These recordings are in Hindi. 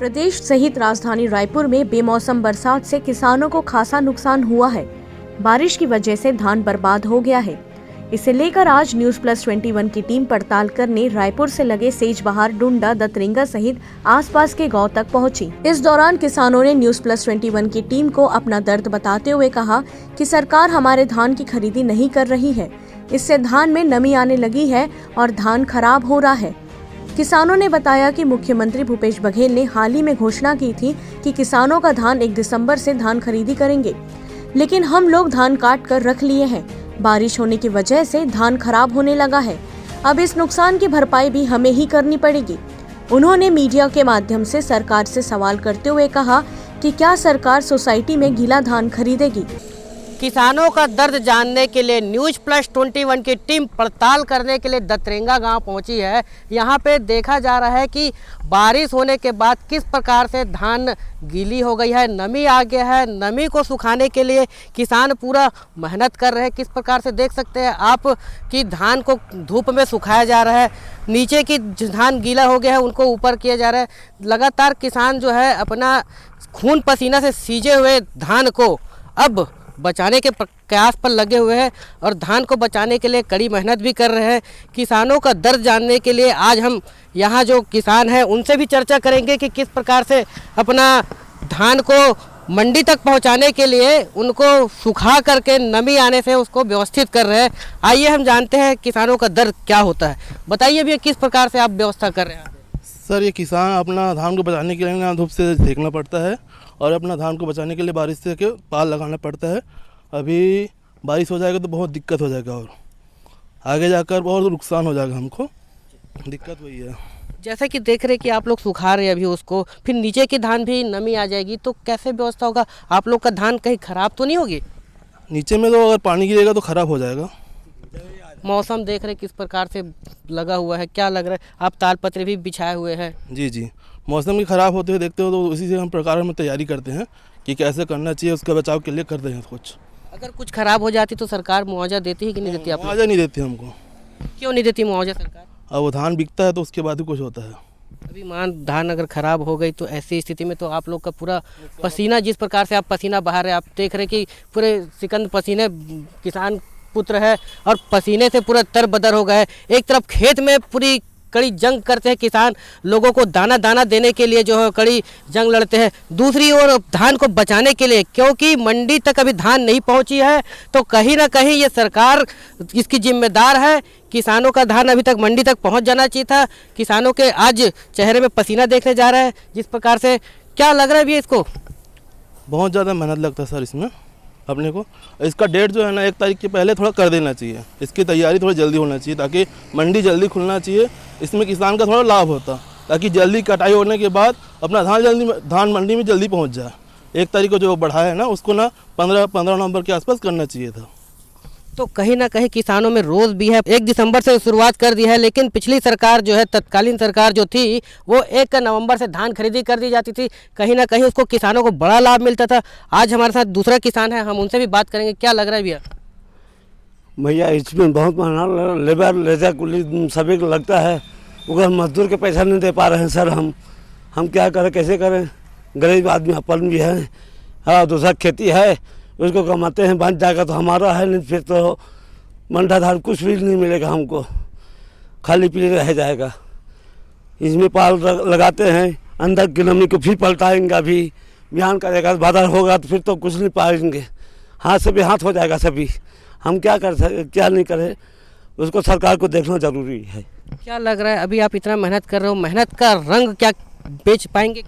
प्रदेश सहित राजधानी रायपुर में बेमौसम बरसात से किसानों को खासा नुकसान हुआ है। बारिश की वजह से धान बर्बाद हो गया है। इसे लेकर आज News+21 की टीम पड़ताल करने रायपुर से लगे सेजबहार, डुंडा, दतरिंगा सहित आसपास के गांव तक पहुंची। इस दौरान किसानों ने News+21 की टीम को अपना दर्द बताते हुए कहा कि सरकार हमारे धान की खरीदी नहीं कर रही है। इससे धान में नमी आने लगी है और धान खराब हो रहा है। किसानों ने बताया कि मुख्यमंत्री भूपेश बघेल ने हाल ही में घोषणा की थी कि किसानों का धान 1 दिसंबर से धान खरीदी करेंगे, लेकिन हम लोग धान काट कर रख लिए हैं। बारिश होने की वजह से धान खराब होने लगा है। अब इस नुकसान की भरपाई भी हमें ही करनी पड़ेगी। उन्होंने मीडिया के माध्यम से सरकार से सवाल करते हुए कहा कि क्या सरकार सोसाइटी में गीला धान खरीदेगी। किसानों का दर्द जानने के लिए News+21 की टीम पड़ताल करने के लिए दतरिंगा गांव पहुंची है। यहां पे देखा जा रहा है कि बारिश होने के बाद किस प्रकार से धान गीली हो गई है, नमी आ गया है। नमी को सुखाने के लिए किसान पूरा मेहनत कर रहे हैं। किस प्रकार से देख सकते हैं आप कि धान को धूप में सुखाया जा रहा है। नीचे की धान गीला हो गया है, उनको ऊपर किया जा रहा है। लगातार किसान जो है अपना खून पसीना से सींचे हुए धान को अब बचाने के प्रयास पर लगे हुए हैं और धान को बचाने के लिए कड़ी मेहनत भी कर रहे हैं। किसानों का दर्द जानने के लिए आज हम यहाँ जो किसान हैं उनसे भी चर्चा करेंगे कि किस प्रकार से अपना धान को मंडी तक पहुँचाने के लिए उनको सुखा करके नमी आने से उसको व्यवस्थित कर रहे हैं। आइए हम जानते हैं किसानों का दर्द क्या होता है। बताइए भैया, किस प्रकार से आप व्यवस्था कर रहे हैं? सर, ये किसान अपना धान को बचाने के लिए ना धूप से सेकना पड़ता है और अपना धान को बचाने के लिए बारिश से के पाल लगाना पड़ता है। अभी बारिश हो जाएगा तो बहुत दिक्कत हो जाएगा और आगे जाकर बहुत नुकसान हो जाएगा। हमको दिक्कत वही है। जैसे कि देख रहे कि आप लोग सुखा रहे हैं अभी उसको, फिर नीचे की धान भी नमी आ जाएगी तो कैसे व्यवस्था होगा? आप लोग का धान कहीं ख़राब तो नहीं होगी? नीचे में तो अगर पानी गिरेगा तो ख़राब हो जाएगा। मौसम देख रहे किस प्रकार से लगा हुआ है, क्या लग रहा है? आप तालपत्र भी बिछाए हुए हैं। जी, मौसम की ख़राब होते हुए देखते हो तो उसी से हम प्रकार में तैयारी करते हैं कि कैसे करना चाहिए, उसके बचाव के लिए करते हैं कुछ। अगर कुछ ख़राब हो जाती तो सरकार मुआवजा देती है कि नहीं देती? आप मुआवजा नहीं देती हमको। क्यों नहीं देती मुआवजा सरकार? अब वो धान बिकता है तो उसके बाद ही कुछ होता है। अभी मान धान अगर ख़राब हो गई तो ऐसी स्थिति में तो आप लोग का पूरा पसीना, जिस प्रकार से आप पसीना बहा रहे हैं, आप देख रहे कि पूरे सिकंद पसीने किसान पुत्र है और पसीने से पूरा तरबदर हो गए। एक तरफ खेत में पूरी कड़ी जंग करते हैं किसान, लोगों को दाना दाना देने के लिए जो है कड़ी जंग लड़ते हैं। दूसरी ओर धान को बचाने के लिए, क्योंकि मंडी तक अभी धान नहीं पहुंची है, तो कहीं ना कहीं ये सरकार इसकी जिम्मेदार है। किसानों का धान अभी तक मंडी तक पहुंच जाना चाहिए था। किसानों के आज चेहरे में पसीना देखने जा रहा है। जिस प्रकार से क्या लग रहा है भैया इसको? बहुत ज़्यादा मेहनत लगता है सर इसमें अपने को। इसका डेट जो है ना 1 तारीख के पहले थोड़ा कर देना चाहिए। इसकी तैयारी थोड़ी जल्दी होना चाहिए ताकि मंडी जल्दी खुलना चाहिए। इसमें किसान का थोड़ा लाभ होता ताकि जल्दी कटाई होने के बाद अपना धान मंडी में जल्दी पहुंच जाए। 1 तारीख को जो बढ़ाया है ना उसको ना 15 नवंबर के आसपास करना चाहिए था। तो कहीं ना कहीं किसानों में रोष भी है। 1 दिसंबर से शुरुआत कर दी है, लेकिन पिछली सरकार जो है, तत्कालीन सरकार जो थी, वो 1 नवंबर से धान खरीदी कर दी जाती थी। कहीं ना कहीं उसको किसानों को बड़ा लाभ मिलता था। आज हमारे साथ दूसरा किसान है, हम उनसे भी बात करेंगे। क्या लग रहा है भैया? भैया इसमें बहुत महंगा लेबर लेजा कुली सभी को लगता है, मगर मजदूर के पैसा नहीं दे पा रहे हैं सर। हम क्या करें, कैसे करें? गरीब आदमी अपन भी है, हाँ, दूसरा खेती है, उसको कमाते हैं। बच जाएगा तो हमारा है, नहीं फिर तो मंडा धान कुछ भी नहीं मिलेगा हमको, खाली पीली रह जाएगा। इसमें पाल लगाते हैं, अंदर की नमी को फिर पलटाएंगे। अभी बयान करेगा, बादल होगा तो फिर तो कुछ नहीं पाएंगे। हाथ से भी हाथ हो जाएगा सभी। हम क्या कर सकते, क्या नहीं करें, उसको सरकार को देखना ज़रूरी है। क्या लग रहा है अभी आप इतना मेहनत कर रहे हो, मेहनत का रंग क्या बेच पाएंगे?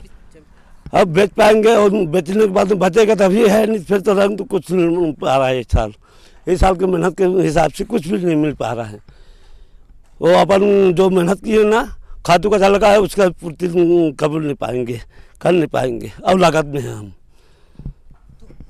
अब बेच पाएंगे और बेचने के बाद बचेगा तभी है, नहीं फिर तो रंग तो कुछ नहीं मिल पा रहा है। इस साल की मेहनत के हिसाब से कुछ भी नहीं मिल पा रहा है। वो अपन जो मेहनत की है ना, खातू का लगा है, उसका पूर्ति कबूल नहीं पाएंगे, कर नहीं पाएंगे। अब लागत में है हम।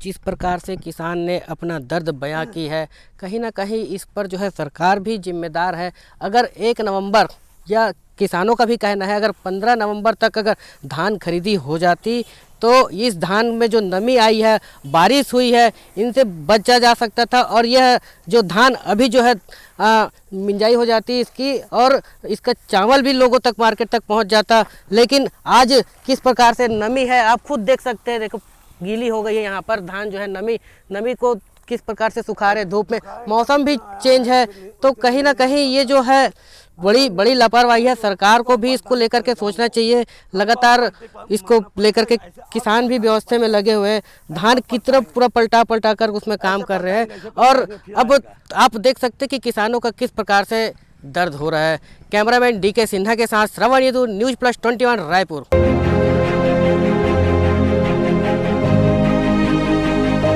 जिस प्रकार से किसान ने अपना दर्द बयां की है, कहीं ना कहीं इस पर जो है सरकार भी जिम्मेदार है। अगर 1 नवंबर या किसानों का भी कहना है अगर 15 नवंबर तक अगर धान खरीदी हो जाती तो इस धान में जो नमी आई है, बारिश हुई है, इनसे बचा जा सकता था और यह जो धान अभी जो है मिंजाई हो जाती इसकी और इसका चावल भी लोगों तक मार्केट तक पहुंच जाता। लेकिन आज किस प्रकार से नमी है आप खुद देख सकते हैं। देखो गीली हो गई है यहाँ पर धान जो है, नमी को किस प्रकार से सुखा रहे धूप में। मौसम भी चेंज है तो कहीं ना कहीं ये जो है बड़ी लापरवाही है। सरकार को भी इसको लेकर के सोचना चाहिए। लगातार इसको लेकर के किसान भी व्यवस्था में लगे हुए हैं, धान की तरफ पूरा पलटा कर उसमें काम कर रहे हैं। और अब आप देख सकते हैं कि किसानों का किस प्रकार से दर्द हो रहा है। कैमरामैन DK सिन्हा के साथ श्रवण यदु, न्यूज़ प्लस 21 रायपुर।